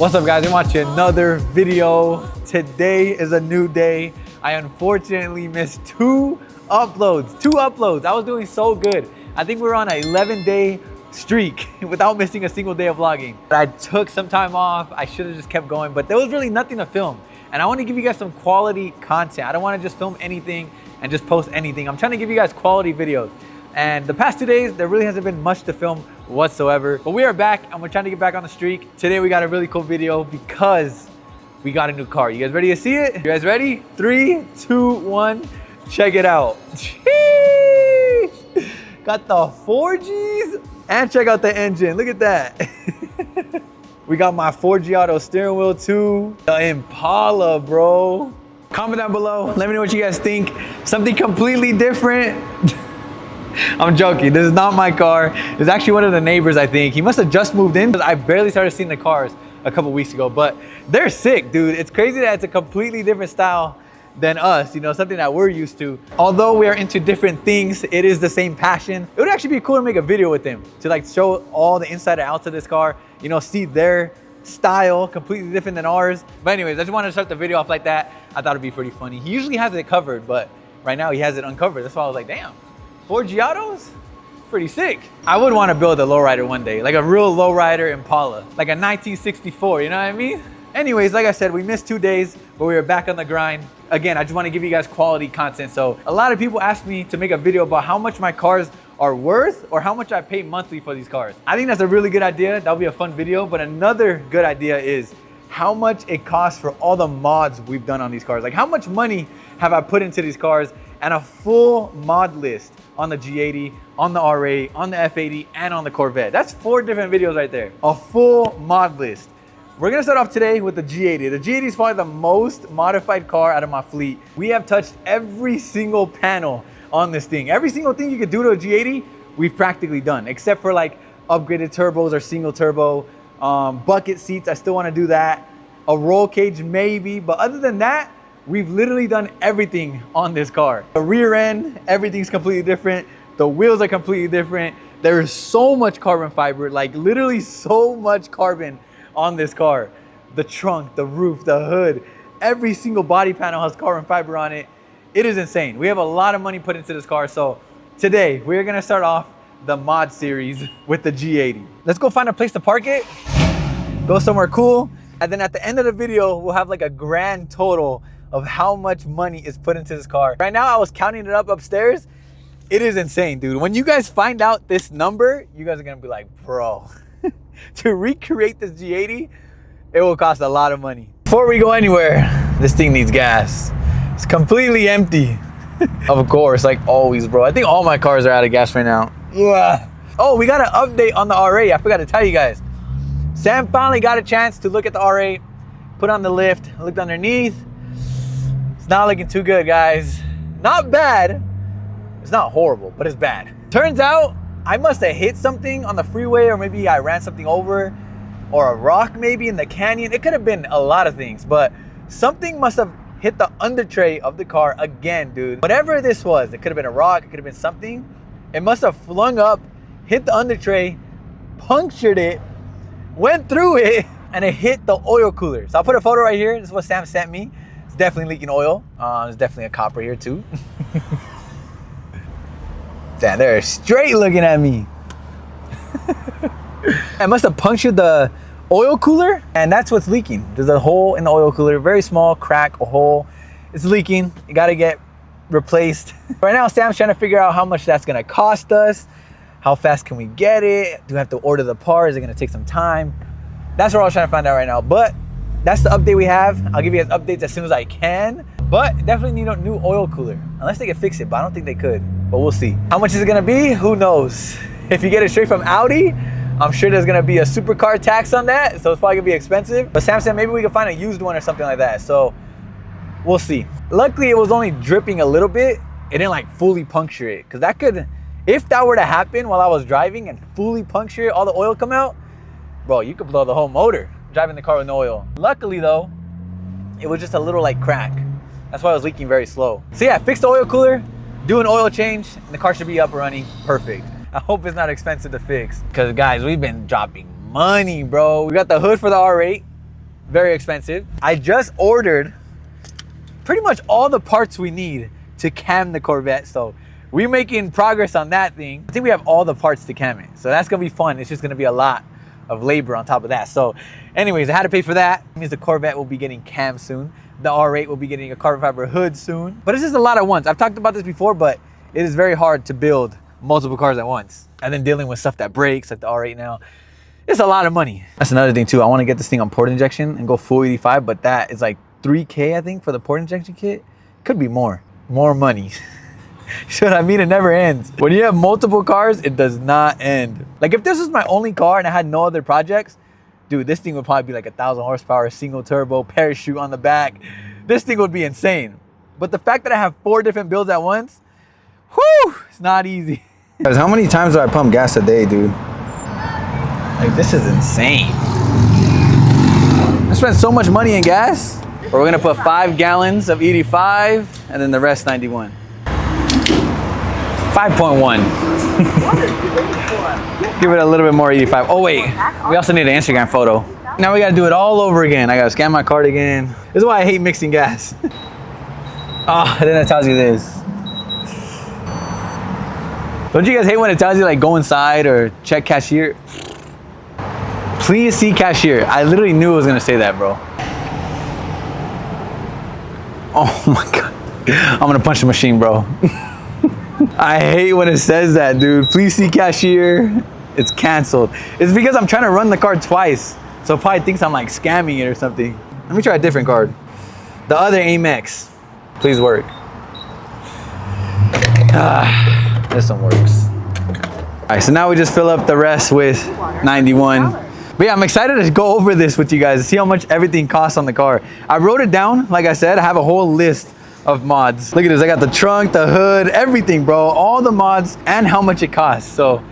What's up guys, we're watching another video. Today is a new day. I unfortunately missed two uploads. I was doing so good. I think we were on an 11-day streak without missing a single day of vlogging. I took some time off. I should have just kept going, but there was really nothing to film. And I want to give you guys some quality content. I don't want to just film anything and just post anything. I'm trying to give you guys quality videos. And the past 2 days, there really hasn't been much to film whatsoever. But we are back and we're trying to get back on the streak. Today we got a really cool video because we got a new car. You guys ready to see it? You guys ready? 3, 2, 1, check it out. Jeez. Got the 4Gs and check out the engine. Look at that. We got my 4G auto steering wheel too. The Impala, bro. Comment down below. Let me know what you guys think. Something completely different. I'm joking. This is not my car. It's actually one of the neighbors, I think. He must have just moved in because I barely started seeing the cars a couple weeks ago, but they're sick, dude. It's crazy that it's a completely different style than us, you know, something that we're used to. Although we are into different things, it is the same passion. It would actually be cool to make a video with them to like show all the inside and outs of this car, you know, see their style, completely different than ours. But anyways, I just wanted to start the video off like that. I thought it'd be pretty funny. He usually has it covered, but right now he has it uncovered. That's why I was like, damn, 4G autos? Pretty sick. I would want to build a lowrider one day, like a real lowrider Impala, like a 1964, you know what I mean? Anyways, like I said, we missed 2 days, but we are back on the grind. Again, I just want to give you guys quality content. So a lot of people ask me to make a video about how much my cars are worth or how much I pay monthly for these cars. I think that's a really good idea. That'll be a fun video. But another good idea is how much it costs for all the mods we've done on these cars. Like how much money have I put into these cars, and a full mod list on the G80, on the R8, on the F80, and on the Corvette. That's 4 different videos right there. A full mod list. We're gonna start off today with the G80. The G80 is probably the most modified car out of my fleet. We have touched every single panel on this thing. Every single thing you could do to a G80, we've practically done, except for like upgraded turbos or single turbo, bucket seats, I still wanna do that. A roll cage maybe, but other than that, we've literally done everything on this car. The rear end, everything's completely different. The wheels are completely different. There is so much carbon fiber, like literally so much carbon on this car. The trunk, the roof, the hood, every single body panel has carbon fiber on it. It is insane. We have a lot of money put into this car. So today we're gonna start off the mod series with the G80. Let's go find a place to park it, go somewhere cool. And then at the end of the video, we'll have like a grand total of how much money is put into this car. Right now, I was counting it up upstairs. It is insane, dude. When you guys find out this number, you guys are gonna be like, bro, to recreate this G80, it will cost a lot of money. Before we go anywhere, this thing needs gas. It's completely empty. Of course, like always, bro. I think all my cars are out of gas right now. Yeah. Oh, we got an update on the R8. I forgot to tell you guys. Sam finally got a chance to look at the R8, put on the lift, looked underneath. It's not looking too good, guys. Not bad. It's not horrible, but it's bad. Turns out I must have hit something on the freeway, or maybe I ran something over, or a rock maybe in the canyon. It could have been a lot of things, but something must have hit the under tray of the car again, dude. Whatever this was, it could have been a rock, it could have been something. It must have flung up, hit the under tray, punctured it, went through it, and it hit the oil cooler. So I'll put a photo right here. This is what Sam sent me. It's definitely leaking oil. There's definitely a copper here too. Damn, they're straight looking at me. I must have punctured the oil cooler, and that's what's leaking. There's a hole in the oil cooler, very small crack, a hole. It's leaking. You gotta get replaced. Right now, Sam's trying to figure out how much that's gonna cost us. How fast can we get it? Do we have to order the part? Is it gonna take some time? That's what I was trying to find out right now. But that's the update we have. I'll give you guys updates as soon as I can. But definitely need a new oil cooler. Unless they can fix it, but I don't think they could. But we'll see. How much is it gonna be? Who knows? If you get it straight from Audi, I'm sure there's gonna be a supercar tax on that. So it's probably gonna be expensive. But Sam said maybe we can find a used one or something like that. So we'll see. Luckily, it was only dripping a little bit. It didn't like fully puncture it. Cause that could, if that were to happen while I was driving and fully puncture it, all the oil come out, bro, you could blow the whole motor driving the car with no oil. Luckily though, it was just a little like crack. That's why it was leaking very slow. So yeah, fix the oil cooler, do an oil change, and the car should be up and running perfect. I hope it's not expensive to fix. Because guys, we've been dropping money, bro. We got the hood for the R8. very expensive. I just ordered pretty much all the parts we need to cam the Corvette. So we're making progress on that thing. I think we have all the parts to cam it. So that's gonna be fun. It's just gonna be a lot of labor on top of that. So anyways, I had to pay for that. It means the Corvette will be getting cam soon. The R8 will be getting a carbon fiber hood soon. But it's just a lot at once. I've talked about this before, but it is very hard to build multiple cars at once. And then dealing with stuff that breaks, like the R8 now. It's a lot of money. That's another thing too. I want to get this thing on port injection and go full 85, but that is like 3K, I think, for the port injection kit. Could be more money. So I mean, it never ends. When you have multiple cars, it does not end. Like if this was my only car and I had no other projects, dude, this thing would probably be like 1,000 horsepower, single turbo, parachute on the back. This thing would be insane. But the fact that I have 4 different builds at once, whew, it's not easy. Guys, how many times do I pump gas a day, dude? Like, this is insane. I spent so much money in gas. But we're gonna put 5 gallons of 85 and then the rest 91. 5.1. Give it a little bit more 85. Oh wait, we also need an Instagram photo. Now we gotta do it all over again. I gotta scan my card again. This is why I hate mixing gas. Oh, and then it tells you this. Don't you guys hate when it tells you like go inside or check cashier? Please see cashier. I literally knew it was gonna say that, bro. Oh my God. I'm gonna punch the machine, bro. I hate when it says that, dude. Please see cashier. It's canceled. It's because I'm trying to run the card twice. So it probably thinks I'm like scamming it or something. Let me try a different card. The other Amex. Please work. This one works. All right, so now we just fill up the rest with 91. But yeah, I'm excited to go over this with you guys to see how much everything costs on the car. I wrote it down, like I said, I have a whole list of mods. Look at this, I got the trunk, the hood, everything, bro. All the mods and how much it costs. So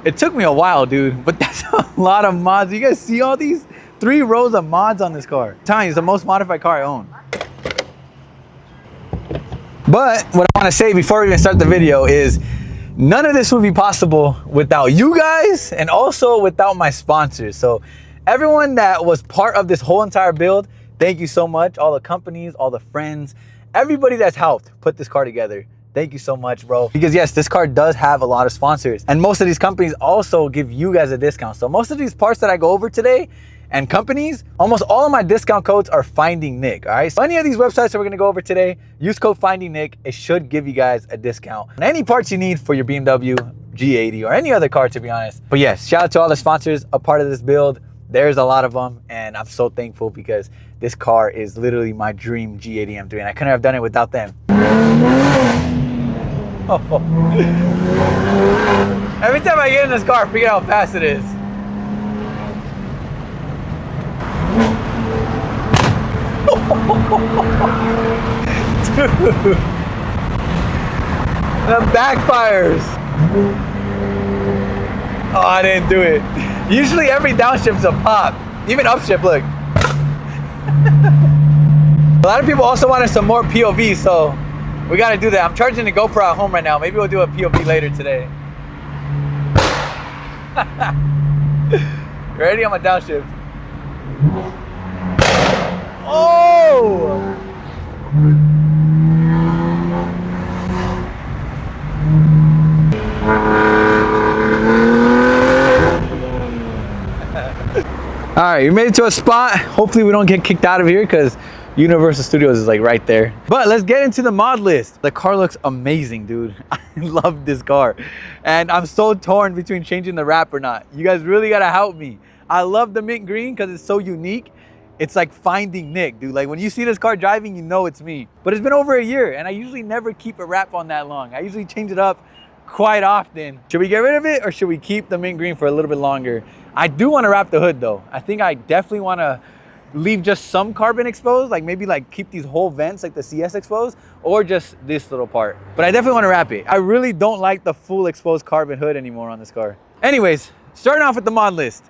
it took me a while, dude, but that's a lot of mods. You guys see all these? 3 rows of mods on this car. I'm telling you, it's the most modified car I own. But what I want to say before we even start the video is none of this would be possible without you guys and also without my sponsors. So everyone that was part of this whole entire build, thank you so much. All the companies, all the friends, everybody that's helped put this car together. Thank you so much, bro. Because yes, this car does have a lot of sponsors and most of these companies also give you guys a discount. So most of these parts that I go over today and companies, almost all of my discount codes are FindingNick, all right? So any of these websites that we're gonna go over today, use code FindingNick. It should give you guys a discount on any parts you need for your BMW, G80, or any other car, to be honest. But yes, shout out to all the sponsors a part of this build. There's a lot of them, and I'm so thankful because this car is literally my dream G80 M3, and I couldn't have done it without them. Every time I get in this car, I forget how fast it is. Dude, that backfires. Oh, I didn't do it. Usually every downshift's a pop. Even upshift, look. A lot of people also wanted some more POV, so we gotta do that. I'm charging the GoPro at home right now. Maybe we'll do a POV later today. Ready? I'm a downshift. Oh! All right, we made it to a spot. Hopefully we don't get kicked out of here because Universal Studios is like right there. But let's get into the mod list. The car looks amazing, dude. I love this car. And I'm so torn between changing the wrap or not. You guys really gotta help me. I love the mint green because it's so unique. It's like Finding Nick, dude. Like when you see this car driving, you know it's me. But it's been over a year and I usually never keep a wrap on that long. I usually change it up quite often. Should we get rid of it or should we keep the mint green for a little bit longer? I do want to wrap the hood though. I think I definitely want to leave just some carbon exposed, like maybe like keep these whole vents like the CS exposed or just this little part. But I definitely want to wrap it. I really don't like the full exposed carbon hood anymore on this car. Anyways, starting off with the mod list.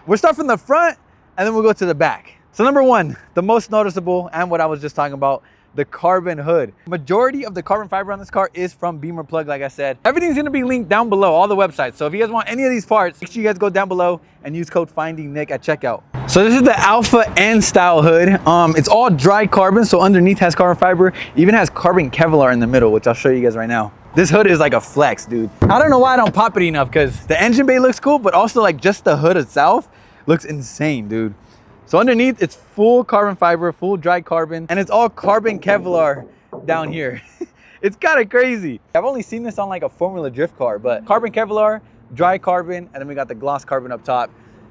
We'll start from the front and then we'll go to the back. So number 1, the most noticeable and what I was just talking about, the carbon hood. Majority of the carbon fiber on this car is from Beamer Plug, like I said. Everything's gonna be linked down below, all the websites. So if you guys want any of these parts, make sure you guys go down below and use code FindingNick at checkout. So this is the Alpha N style hood. It's all dry carbon, so underneath has carbon fiber, even has carbon Kevlar in the middle, which I'll show you guys right now. This hood is like a flex, dude. I don't know why I don't pop it enough, because the engine bay looks cool, but also like just the hood itself looks insane, dude. So underneath, it's full carbon fiber, full dry carbon, and it's all carbon Kevlar down here. It's kind of crazy. I've only seen this on like a Formula Drift car, but carbon Kevlar, dry carbon, and then we got the gloss carbon up top.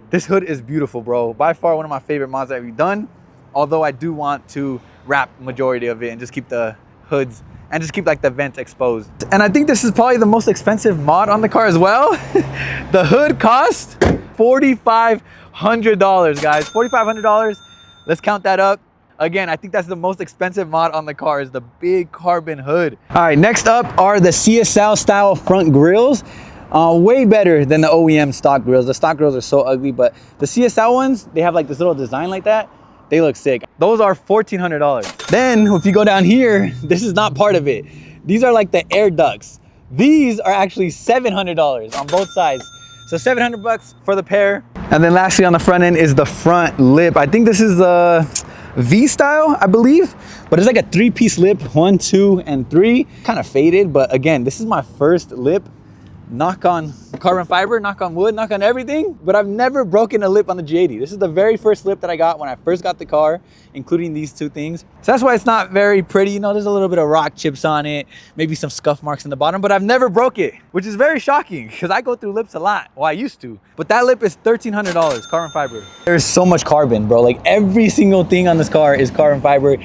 This hood is beautiful, bro. By far one of my favorite mods that we've done, although I do want to wrap majority of it and just keep the hoods and just keep like the vents exposed. And I think this is probably the most expensive mod on the car as well. The hood cost $4,500, guys. $4,500. Let's count that up. Again, I think that's the most expensive mod on the car, is the big carbon hood. All right, next up are the CSL style front grills. Way better than the OEM stock grills. The stock grills are so ugly, but the CSL ones, they have like this little design like that. They look sick. Those are $1,400. Then if you go down here, this is not part of it. These are like the air ducts. These are actually $700 on both sides. So 700 bucks for the pair. And then lastly on the front end is the front lip. I think this is the V style, I believe, but it's like a 3-piece lip, 1, 2, and 3. Kind of faded, but again, this is my first lip. Knock on carbon fiber, knock on wood, knock on everything, but I've never broken a lip on the G80. This is the very first lip that I got when I first got the car, including these two things. So that's why it's not very pretty. You know, there's a little bit of rock chips on it, maybe some scuff marks in the bottom, but I've never broke it, which is very shocking because I go through lips a lot. Well, I used to, but that lip is $1,300 carbon fiber. There's so much carbon, bro. Like every single thing on this car is carbon fiber.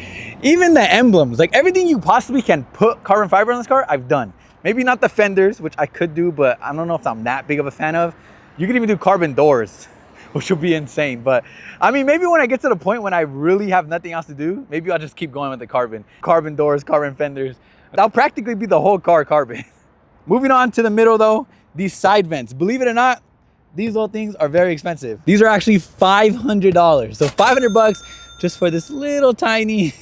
Even the emblems, like everything you possibly can put carbon fiber on this car, I've done. Maybe not the fenders, which I could do, but I don't know if I'm that big of a fan of. You can even do carbon doors, which would be insane. But I mean, maybe when I get to the point when I really have nothing else to do, maybe I'll just keep going with the carbon. Carbon doors, carbon fenders. That'll practically be the whole car carbon. Moving on to the middle though, these side vents. Believe it or not, these little things are very expensive. These are actually $500. So 500 bucks just for this little tiny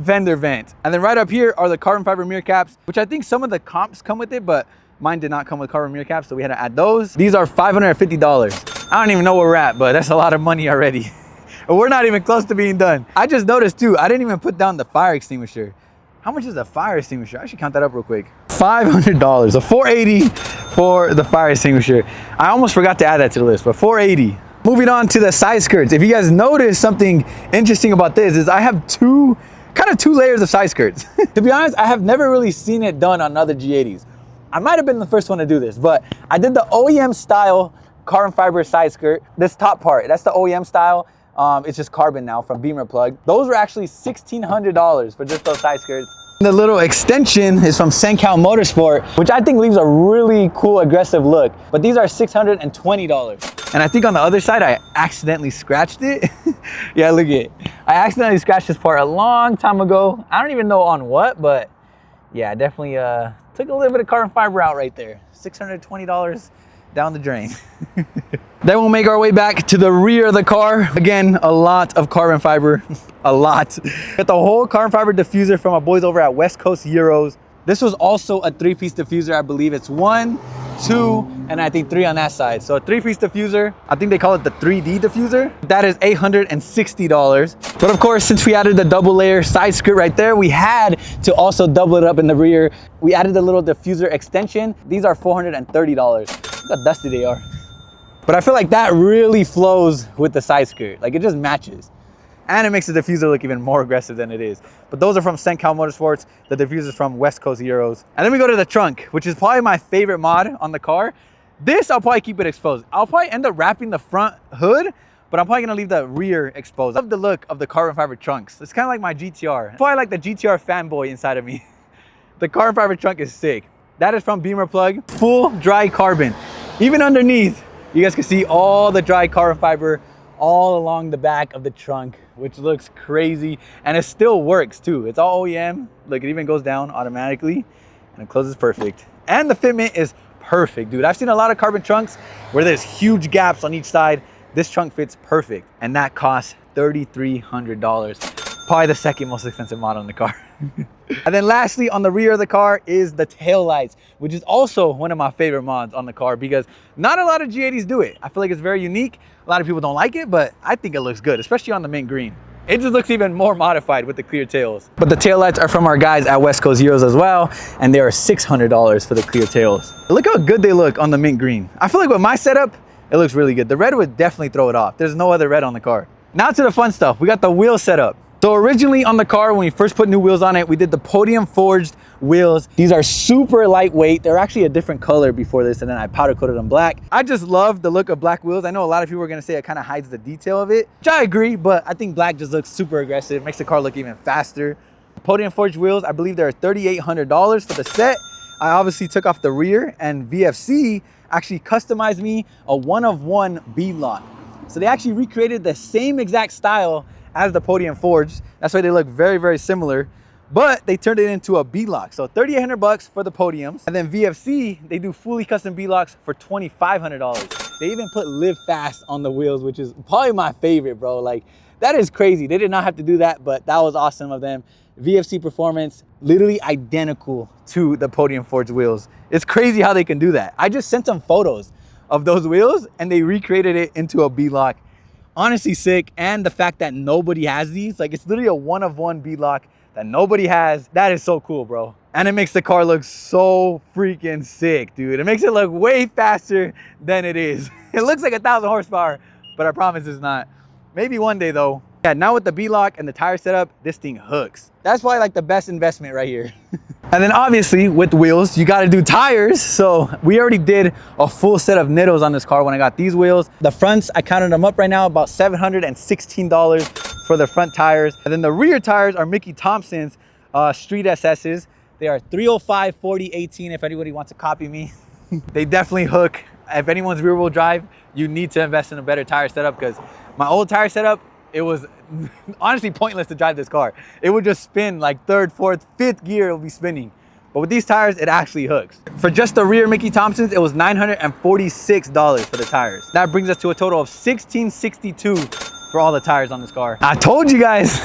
fender vent. And then right up here are the carbon fiber mirror caps, which I think some of the comps come with it, but mine did not come with carbon mirror caps, so we had to add those. These are $550. I don't even know where we're at, but that's a lot of money already. We're not even close to being done. I just noticed too, I didn't even put down the fire extinguisher. How much is a fire extinguisher? I should count that up real quick. $500, so $480 for the fire extinguisher. I almost forgot to add that to the list, but $480. Moving on to the side skirts. If you guys notice something interesting about this is I have two layers of side skirts. To be honest, I have never really seen it done on other G80s. I might have been the first one to do this, but I did the OEM style carbon fiber side skirt. This top part, that's the OEM style. It's just carbon now from Beamer Plug. Those were actually $1,600 for just those side skirts. The little extension is from Sencal Motorsport, which I think leaves a really cool, aggressive look. But these are $620. And I think on the other side, I accidentally scratched it. Yeah, look at it. I accidentally scratched this part a long time ago. I don't even know on what, but yeah, I definitely took a little bit of carbon fiber out right there. $620 down the drain. Then we'll make our way back to the rear of the car. Again, a lot of carbon fiber, a lot. Got the whole carbon fiber diffuser from our boys over at West Coast Euros. This was also a 3-piece diffuser, I believe. It's 1, 2, and I think 3 on that side. So a 3-piece diffuser. I think they call it the 3D diffuser. That is $860. But of course, since we added the double layer side skirt right there, we had to also double it up in the rear. We added the little diffuser extension. These are $430. Look how dusty they are. But I feel like that really flows with the side skirt. Like it just matches. And it makes the diffuser look even more aggressive than it is. But those are from Sencal Motorsports. The diffuser's from West Coast Euros. And then we go to the trunk, which is probably my favorite mod on the car. This, I'll probably keep it exposed. I'll probably end up wrapping the front hood, but I'm probably gonna leave the rear exposed. I love the look of the carbon fiber trunks. It's kind of like my GTR. It's probably like the GTR fanboy inside of me. The carbon fiber trunk is sick. That is from Beamer Plug. Full dry carbon. Even underneath, you guys can see all the dry carbon fiber all along the back of the trunk, which looks crazy. And it still works too. It's all OEM. Look, it even goes down automatically and it closes perfect. And the fitment is perfect, dude. I've seen a lot of carbon trunks where there's huge gaps on each side. This trunk fits perfect. And that costs $3,300. Probably the second most expensive model in the car. And then lastly, on the rear of the car is the tail lights, which is also one of my favorite mods on the car because not a lot of G80s do it. I feel like it's very unique. A lot of people don't like it, but I think it looks good, especially on the mint green. It just looks even more modified with the clear tails. But the tail lights are from our guys at West Coast Heroes as well, and they are $600 for the clear tails. Look how good they look on the mint green. I feel like with my setup, it looks really good. The red would definitely throw it off. There's no other red on the car. Now to the fun stuff. We got the wheel setup. So originally on the car, when we first put new wheels on it, we did the podium forged wheels. These are super lightweight. They're actually a different color before this, and then I powder coated them black. I just love the look of black wheels. I know a lot of people are gonna say it kind of hides the detail of it, which I agree, but I think black just looks super aggressive, makes the car look even faster. Podium forged wheels, I believe they're $3,800 for the set. I obviously took off the rear, and VFC actually customized me a one-of-one beadlock. So they actually recreated the same exact style as the podium forged. That's why they look very, very similar, but they turned it into a beadlock. So $3,800 for the podiums. And then VFC, they do fully custom beadlocks for $2,500. They even put live fast on the wheels, which is probably my favorite, bro. Like, that is crazy. They did not have to do that, but that was awesome of them. VFC performance, literally identical to the podium forged wheels. It's crazy how they can do that. I just sent them photos of those wheels and they recreated it into a beadlock. Honestly sick. And the fact that nobody has these, like, it's literally a one-of-one beadlock that nobody has. That is so cool, bro. And it makes the car look so freaking sick, dude. It makes it look way faster than it is. It looks like 1,000 horsepower, but I promise it's not. Maybe one day though. Yeah, now with the beadlock and the tire setup, this thing hooks. That's probably like the best investment right here. And then obviously with wheels, you gotta do tires. So we already did a full set of Nittos on this car when I got these wheels. The fronts, I counted them up right now, about $716 for the front tires. And then the rear tires are Mickey Thompson's Street SS's. They are 305, 40, 18 if anybody wants to copy me. They definitely hook. If anyone's rear wheel drive, you need to invest in a better tire setup because my old tire setup, it was honestly pointless to drive this car. It would just spin like third, fourth, fifth gear, it would be spinning. But with these tires, it actually hooks. For just the rear Mickey Thompson's, it was $946 for the tires. That brings us to a total of $1,662 for all the tires on this car. I told you guys,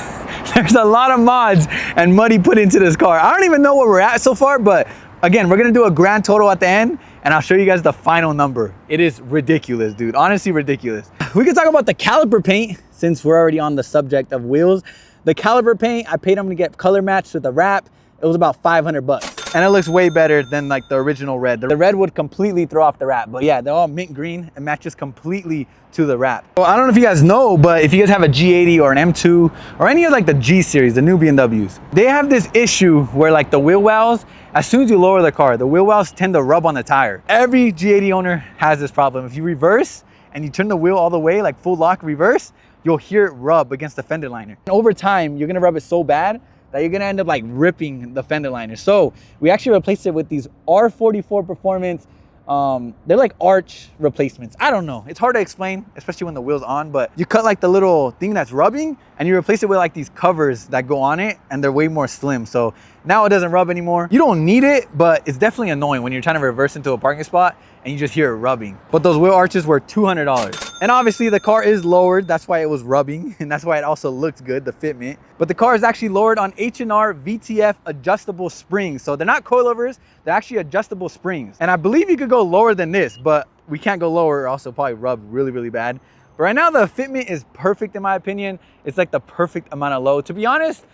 there's a lot of mods and money put into this car. I don't even know where we're at so far, but again, we're gonna do a grand total at the end and I'll show you guys the final number. It is ridiculous, dude. Honestly, ridiculous. We can talk about the caliper paint since we're already on the subject of wheels. The caliper paint, I paid them to get color matched with the wrap. It was about $500. And it looks way better than like the original red. The red would completely throw off the wrap, but yeah, they're all mint green and matches completely to the wrap. Well, I don't know if you guys know, but if you guys have a G80 or an M2 or any of like the G series, the new BMWs, they have this issue where like the wheel wells, as soon as you lower the car, the wheel wells tend to rub on the tire. Every G80 owner has this problem. If you reverse and you turn the wheel all the way, like full lock reverse, you'll hear it rub against the fender liner. And over time, you're gonna rub it so bad that you're gonna end up like ripping the fender liner. So we actually replaced it with these R44 Performance. They're like arch replacements. I don't know, it's hard to explain, especially when the wheel's on, but you cut like the little thing that's rubbing and you replace it with like these covers that go on it and they're way more slim. So now it doesn't rub anymore. You don't need it, but it's definitely annoying when you're trying to reverse into a parking spot and you just hear it rubbing. But those wheel arches were $200. And obviously the car is lowered. That's why it was rubbing. And that's why it also looked good, the fitment. But the car is actually lowered on H&R VTF adjustable springs. So they're not coilovers, they're actually adjustable springs. And I believe you could go lower than this, but we can't go lower, or also probably rub really, really bad. But right now the fitment is perfect in my opinion. It's like the perfect amount of low. To be honest,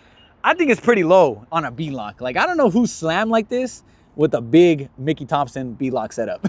I think it's pretty low on a beadlock. Like, I don't know who slammed like this with a big Mickey Thompson beadlock setup.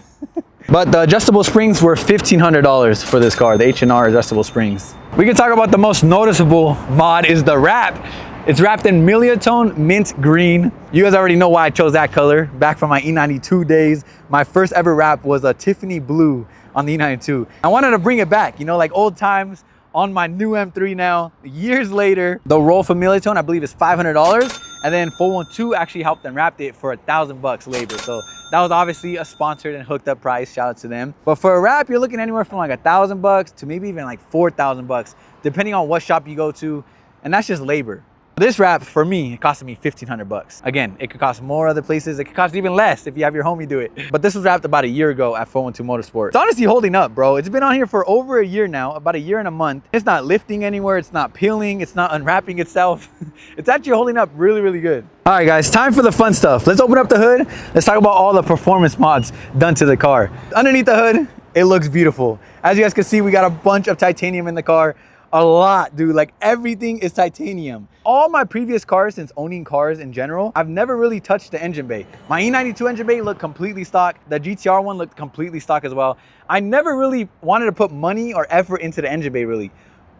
But the adjustable springs were $1,500 for this car, the H&R adjustable springs. We can talk about the most noticeable mod is the wrap. It's wrapped in Miliatone mint green. You guys already know why I chose that color. Back from my E92 days, my first ever wrap was a Tiffany blue on the E92. I wanted to bring it back, you know, like old times on my new M3 now. Years later, the roll from Miliatone, I believe is $500. And then 412 actually helped them wrap it for $1,000 labor. So that was obviously a sponsored and hooked up price. Shout out to them. But for a wrap, you're looking anywhere from like $1,000 to maybe even like $4,000, depending on what shop you go to. And that's just labor. This wrap, for me, it costed me 1,500 bucks. Again, it could cost more other places. It could cost even less if you have your homie do it. But this was wrapped about a year ago at 412 Motorsport. It's honestly holding up, bro. It's been on here for over a year now, about a year and a month. It's not lifting anywhere. It's not peeling. It's not unwrapping itself. It's actually holding up really, really good. All right, guys, time for the fun stuff. Let's open up the hood. Let's talk about all the performance mods done to the car. Underneath the hood, it looks beautiful. As you guys can see, we got a bunch of titanium in the car. A lot, dude. Like, everything is titanium. All my previous cars, since owning cars in general, I've never really touched the engine bay. My E92 engine bay looked completely stock. The GTR one looked completely stock as well. I never really wanted to put money or effort into the engine bay, really.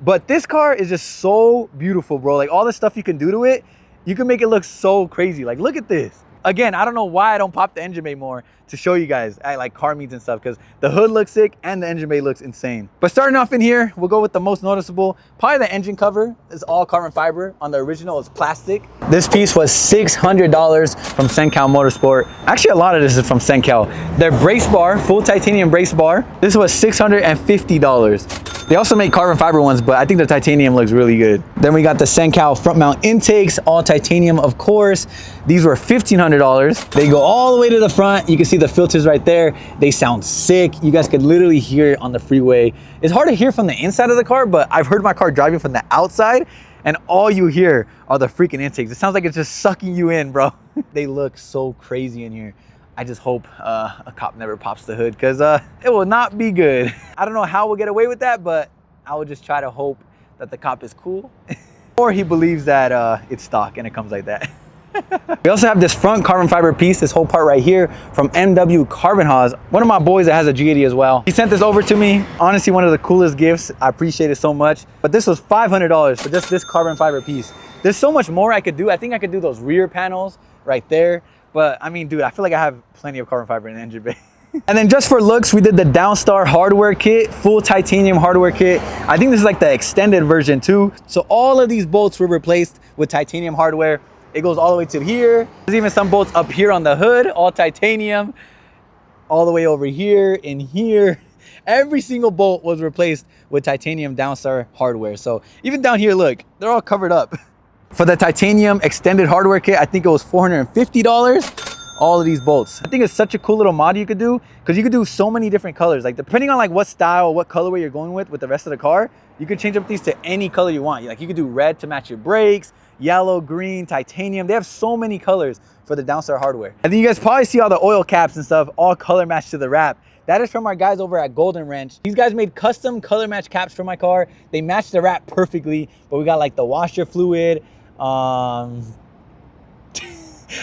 But this car is just so beautiful, bro. Like, all the stuff you can do to it, you can make it look so crazy. Like, look at this. Again, I don't know why I don't pop the engine bay more to show you guys at like car meets and stuff, because the hood looks sick and the engine bay looks insane. But starting off in here, we'll go with the most noticeable. Probably the engine cover is all carbon fiber. On the original, it's plastic. This piece was $600 from SenCal Motorsport. Actually, a lot of this is from SenCal. Their brace bar, full titanium brace bar, this was $650. They also make carbon fiber ones, but I think the titanium looks really good. Then we got the SenCal front mount intakes, all titanium, of course. These were $1,500. They go all the way to the front. You can see the filters right there. They sound sick. You guys could literally hear it on the freeway. It's hard to hear from the inside of the car, but I've heard my car driving from the outside, and all you hear are the freaking intakes. It sounds like it's just sucking you in, bro. They look so crazy in here. I just hope a cop never pops the hood, because it will not be good. I don't know how we'll get away with that, but I will just try to hope that the cop is cool or he believes that it's stock and it comes like that. We also have this front carbon fiber piece, this whole part right here, from MW Carbon Haws. One of my boys that has a G80 as well. He sent this over to me. Honestly, one of the coolest gifts. I appreciate it so much. But this was $500 for just this carbon fiber piece. There's so much more I could do. I think I could do those rear panels right there. But I mean, dude, I feel like I have plenty of carbon fiber in the engine bay. And then just for looks, we did the Downstar hardware kit, full titanium hardware kit. I think this is like the extended version too. So all of these bolts were replaced with titanium hardware. It goes all the way to here. There's even some bolts up here on the hood, all titanium, all the way over here and here. Every single bolt was replaced with titanium Downstar hardware. So even down here, look, they're all covered up. For the titanium extended hardware kit, I think it was $450. All of these bolts. I think it's such a cool little mod you could do, because you could do so many different colors. Like, depending on like what style, what colorway you're going with the rest of the car, you could change up these to any color you want. Like, you could do red to match your brakes, yellow, green, titanium. They have so many colors for the Downstar hardware. And then you guys probably see all the oil caps and stuff, all color matched to the wrap. That is from our guys over at Golden Wrench. These guys made custom color match caps for my car. They match the wrap perfectly, but we got like the washer fluid,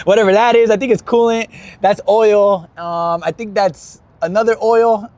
whatever that is. I think it's coolant. That's oil. I think that's another oil.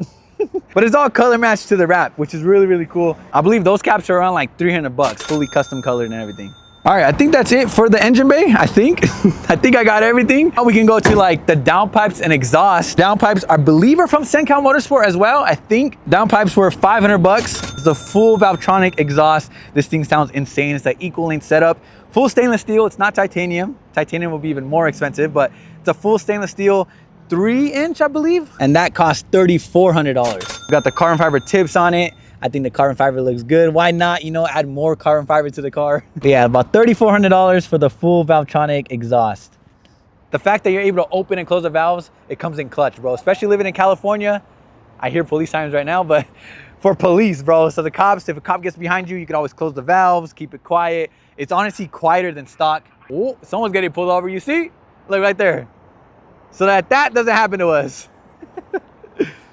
But it's all color matched to the wrap, which is really, really cool. I believe those caps are around like 300 bucks, fully custom colored and everything. All right, I think that's it for the engine bay, I think. I think I got everything. Now we can go to like the downpipes and exhaust. Downpipes, I believe, are from SenCal Motorsport as well. I think downpipes were 500 bucks. It's a full Valvetronic exhaust. This thing sounds insane. It's an equal length setup. Full stainless steel, it's not titanium. Titanium will be even more expensive, but it's a full stainless steel 3-inch, I believe. And that cost $3,400. Got the carbon fiber tips on it. I think the carbon fiber looks good. Why not, you know, add more carbon fiber to the car? But yeah, about $3,400 for the full Valvetronic exhaust. The fact that you're able to open and close the valves, it comes in clutch, bro. Especially living in California. I hear police sirens right now, but for police, bro. So the cops, if a cop gets behind you, you can always close the valves, keep it quiet. It's honestly quieter than stock. Oh, someone's getting pulled over, you see? Look right there. So that doesn't happen to us.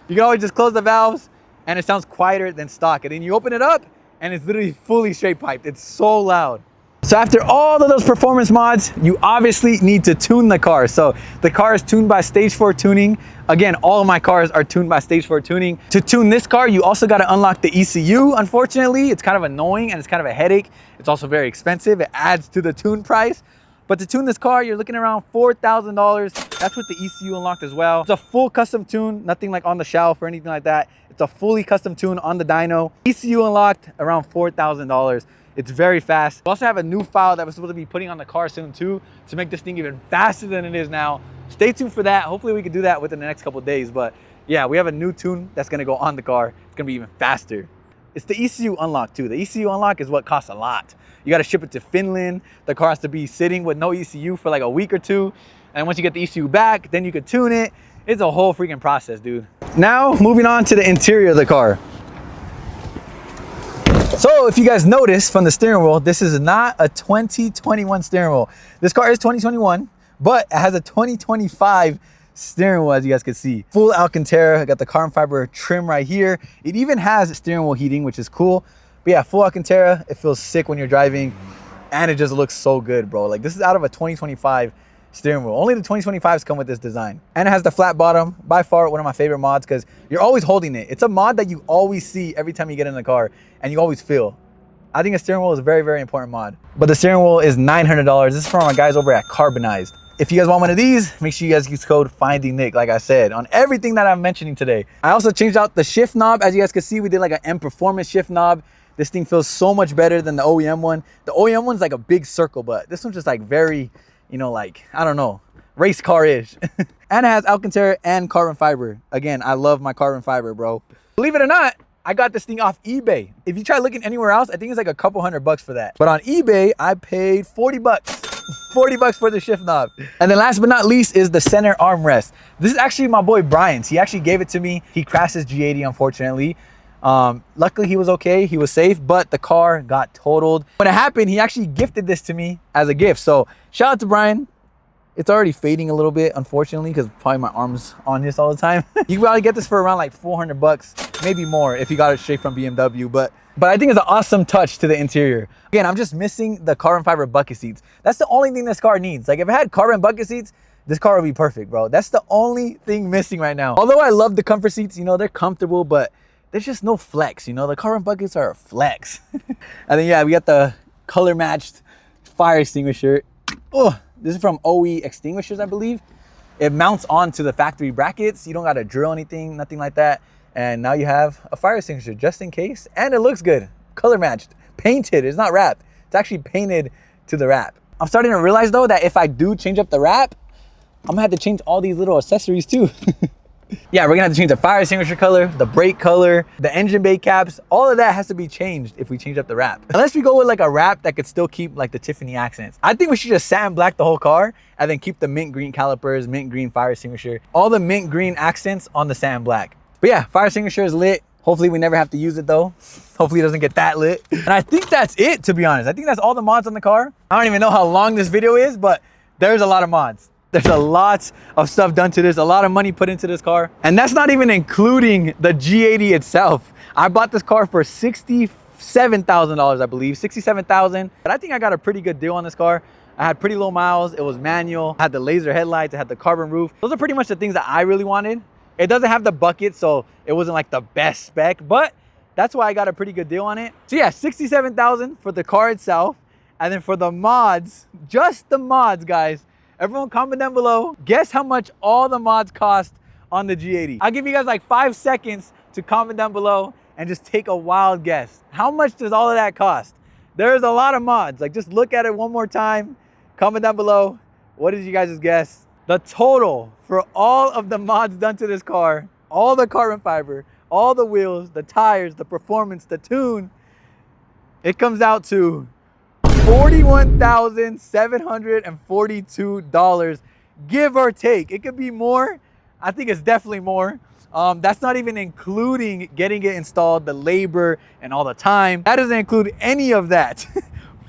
You can always just close the valves, and it sounds quieter than stock. And then you open it up, and it's literally fully straight piped. It's so loud. So after all of those performance mods, you obviously need to tune the car. So the car is tuned by Stage 4 tuning. Again, all of my cars are tuned by Stage 4 tuning. To tune this car, you also got to unlock the ECU. Unfortunately, it's kind of annoying and it's kind of a headache. It's also very expensive. It adds to the tune price. But to tune this car, you're looking around $4,000. That's with the ECU unlocked as well. It's a full custom tune, nothing like on the shelf or anything like that. It's a fully custom tune on the dyno. ECU unlocked around $4,000. It's very fast. We also have a new file that we're supposed to be putting on the car soon too, to make this thing even faster than it is now. Stay tuned for that. Hopefully we can do that within the next couple of days. But yeah, we have a new tune that's gonna go on the car. It's gonna be even faster. it's the ECU unlock too. The ECU unlock is what costs a lot. You got to ship it to Finland. The car has to be sitting with no ECU for like a week or two. And once you get the ECU back, then you could tune it. It's a whole freaking process, dude. Now, moving on to the interior of the car. So if you guys notice from the steering wheel, this is not a 2021 steering wheel. This car is 2021, but it has a 2025 steering wheel, as you guys can see. Full Alcantara. I got the carbon fiber trim right here. It even has steering wheel heating, which is cool. But yeah, full Alcantara. It feels sick when you're driving, and it just looks so good, bro. Like, this is out of a 2025 steering wheel. Only the 2025s come with this design. And it has the flat bottom. By far one of my favorite mods, because you're always holding it. It's a mod that you always see every time you get in the car, and you always feel. I think a steering wheel is a very, very important mod. But the steering wheel is $900. This is from our guys over at Carbonized. If you guys want one of these, make sure you guys use code FindingNick, like I said, on everything that I'm mentioning today. I also changed out the shift knob. As you guys can see, we did like an M Performance shift knob. This thing feels so much better than the OEM one. The OEM one's like a big circle, but this one's just like very, you know, like, I don't know, race car-ish. And it has Alcantara and carbon fiber. Again, I love my carbon fiber, bro. Believe it or not, I got this thing off eBay. If you try looking anywhere else, I think it's like a couple $100 for that. But on eBay, I paid 40 bucks. 40 bucks for the shift knob. And then last but not least is the center armrest. This is actually my boy Brian's. He actually gave it to me. He crashed his G80, unfortunately. Luckily he was okay, he was safe, but the car got totaled. When it happened, he actually gifted this to me as a gift. So shout out to Brian. It's already fading a little bit, unfortunately, because probably my arm's on this all the time. You can probably get this for around like 400 bucks, maybe more if you got it straight from BMW. But I think it's an awesome touch to the interior. Again, I'm just missing the carbon fiber bucket seats. That's the only thing this car needs. Like, if it had carbon bucket seats, this car would be perfect, bro. That's the only thing missing right now. Although I love the comfort seats, you know, they're comfortable, but there's just no flex, you know? The carbon buckets are a flex. And then, yeah, we got the color matched fire extinguisher. Oh, this is from OE Extinguishers, I believe. It mounts onto the factory brackets. You don't got to drill anything, nothing like that. And now you have a fire extinguisher just in case. And it looks good, color matched, painted. It's not wrapped. It's actually painted to the wrap. I'm starting to realize though that if I do change up the wrap, I'm gonna have to change all these little accessories too. Yeah, we're gonna have to change the fire extinguisher color, the brake color, the engine bay caps. All of that has to be changed if we change up the wrap. Unless we go with like a wrap that could still keep like the Tiffany accents. I think we should just satin black the whole car and then keep the mint green calipers, mint green fire extinguisher, all the mint green accents on the satin black. But yeah, fire extinguisher is lit. Hopefully we never have to use it though. Hopefully it doesn't get that lit. And I think that's it, to be honest. I think that's all the mods on the car. I don't even know how long this video is, but there's a lot of mods. There's a lot of stuff done to this, a lot of money put into this car. And that's not even including the G80 itself. I bought this car for $67,000, I believe, $67,000. But I think I got a pretty good deal on this car. I had pretty low miles, it was manual, I had the laser headlights, I had the carbon roof. Those are pretty much the things that I really wanted. It doesn't have the bucket, so it wasn't like the best spec, but that's why I got a pretty good deal on it. So yeah, $67,000 for the car itself. And then for the mods, just the mods, guys, everyone comment down below, guess how much all the mods cost on the G80. I'll give you guys like 5 seconds to comment down below and just take a wild guess. How much does all of that cost? There's a lot of mods. Like, just look at it one more time. Comment down below. What did you guys' guess? The total for all of the mods done to this car, all the carbon fiber, all the wheels, the tires, the performance, the tune, it comes out to $41,742, give or take. It could be more. I think it's definitely more. That's not even including getting it installed, the labor and all the time. That doesn't include any of that.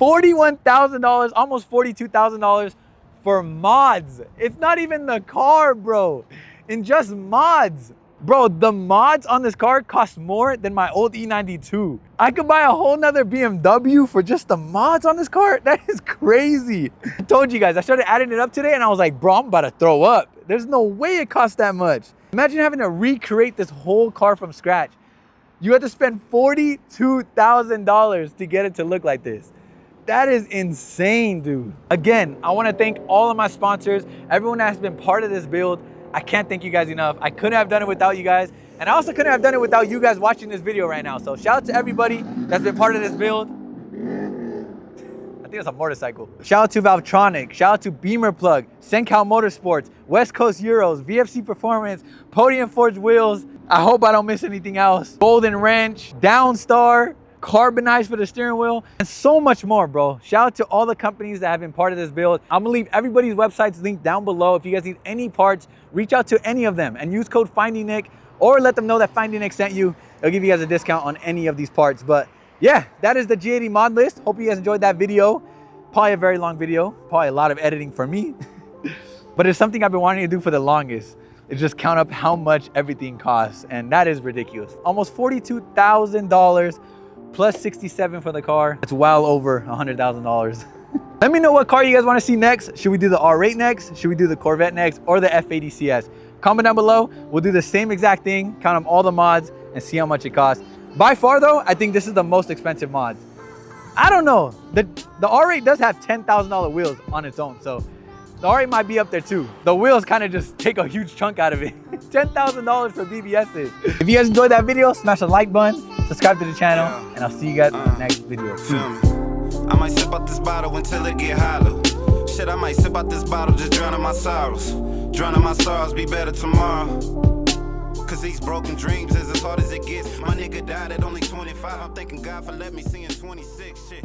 $41,000, almost $42,000 for mods. It's not even the car, bro. In just mods. Bro, the mods on this car cost more than my old E92. I could buy a whole nother BMW for just the mods on this car. That is crazy. I told you guys, I started adding it up today and I was like, bro, I'm about to throw up. There's no way it costs that much. Imagine having to recreate this whole car from scratch. You have to spend $42,000 to get it to look like this. That is insane, dude. Again, I want to thank all of my sponsors, everyone that has been part of this build. I can't thank you guys enough. I couldn't have done it without you guys. And I also couldn't have done it without you guys watching this video right now. So shout out to everybody that's been part of this build. I think it's a motorcycle. Shout out to Valvetronic. Shout out to Beamer Plug, Sencal Motorsports, West Coast Euros, VFC Performance, Podium Forged Wheels, I hope I don't miss anything else. Golden wrench, Downstar, carbonized for the steering wheel, and so much more, bro. Shout out to all the companies that have been part of this build. I'm gonna leave everybody's websites linked down below. If you guys need any parts, reach out to any of them and use code FindingNick, or let them know that FindingNick sent you. They'll give you guys a discount on any of these parts. But yeah, that is the G80 mod list. Hope you guys enjoyed that video. Probably a very long video, probably a lot of editing for me. But it's something I've been wanting to do for the longest. It's just count up how much everything costs, and that is ridiculous. Almost $42,000 plus 67 for the car. It's well over $100,000. Let me know what car you guys want to see next. Should we do the R8 next? Should we do the Corvette next? Or the F80 CS? Comment down below. We'll do the same exact thing, count up all the mods and see how much it costs. By far though, I think this is the most expensive mods. I don't know. The R8 does have $10,000 wheels on its own, so the R8 might be up there too. The wheels kind of just take a huge chunk out of it. $10,000 for BBSs. If you guys enjoyed that video, smash the like button, subscribe to the channel, and I'll see you guys in the next video. I might sip out this bottle until it get hollow. Shit, I might sip out this bottle, just drowning my sorrows. Drowning my sorrows, be better tomorrow. Cause these broken dreams is as hard as it gets. My nigga died at only 25. I'm thanking God for letting me see in 26. Shit.